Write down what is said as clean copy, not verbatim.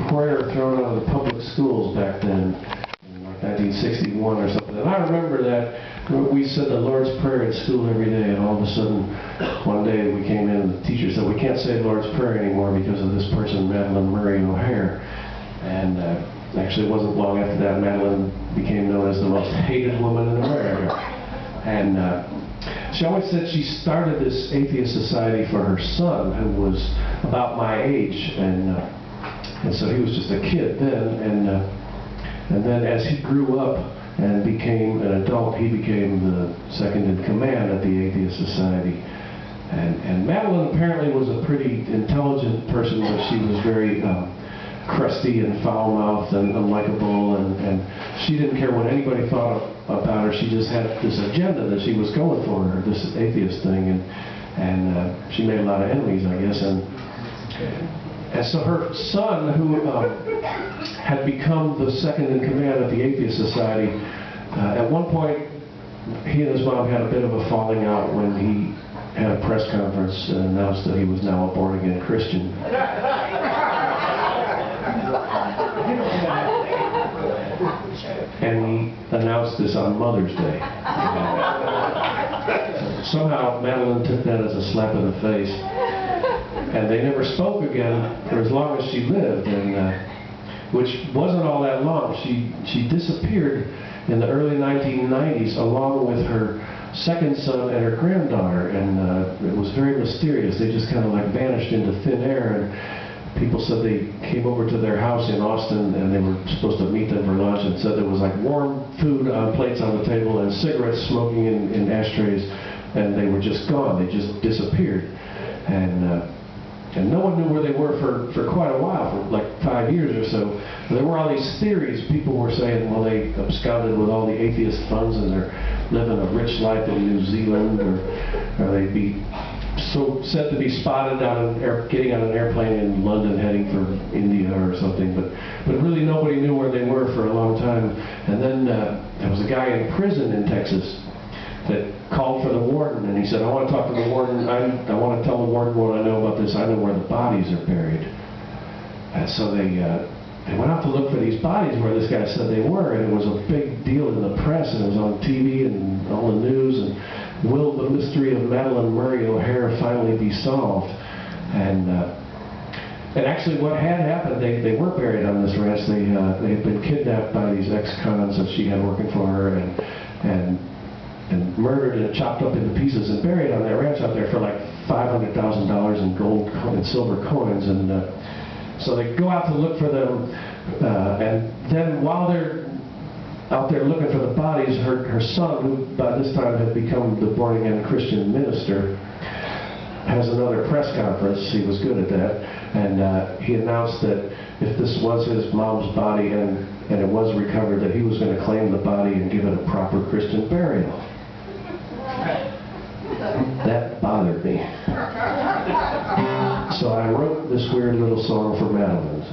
prayer thrown out of the public schools back then, in like 1961 or something. And I remember that we said the Lord's Prayer at school every day, and all of a sudden, one day we came in and the teacher said, we can't say the Lord's Prayer anymore because of this person, Madalyn Murray O'Hare. And actually it wasn't long after that Madalyn became known as the most hated woman in America. And she always said she started this atheist society for her son, who was about my age, and so he was just a kid then, and then as he grew up and became an adult, he became the second in command at the Atheist Society. And Madalyn apparently was a pretty intelligent person, but she was very crusty and foul-mouthed and unlikable, and she didn't care what anybody thought about her. She just had this agenda that she was going for, this atheist thing, and she made a lot of enemies, I guess. And so her son, who had become the second in command at the Atheist Society, at one point he and his mom had a bit of a falling out when he had a press conference and announced that he was now a born-again Christian. And he announced this on Mother's Day. Somehow Madalyn took that as a slap in the face. And they never spoke again for as long as she lived, and which wasn't all that long. She disappeared in the early 1990s along with her second son and her granddaughter, and it was very mysterious. They just kind of like vanished into thin air, and people said they came over to their house in Austin and they were supposed to meet them for lunch, and said there was like warm food on plates on the table and cigarettes smoking in ashtrays, and they were just gone. They just disappeared. And no one knew where they were for quite a while, for like 5 years or so. There were all these theories. People were saying, well, they absconded with all the atheist funds and they're living a rich life in New Zealand, or they'd be said to be spotted getting on an airplane in London heading for India or something. But really nobody knew where they were for a long time. And then there was a guy in prison in Texas that called for the warden, and he said, I want to talk to the warden. I want to tell the warden what I know about this. I know where the bodies are buried. And so they went out to look for these bodies where this guy said they were, and it was a big deal in the press, and it was on TV and all the news, and will the mystery of Madalyn Murray O'Hare finally be solved? And actually what had happened, they weren't buried on this ranch. They had been kidnapped by these ex-cons that she had working for her, and murdered and chopped up into pieces and buried on that ranch out there for like $500,000 in gold and silver coins. And so they go out to look for them, and then while they're out there looking for the bodies, her son, who by this time had become the born-again Christian minister, has another press conference. He was good at that, and he announced that if this was his mom's body and it was recovered, that he was going to claim the body and give it a proper Christian burial. That bothered me. So I wrote this weird little song for Madalyn.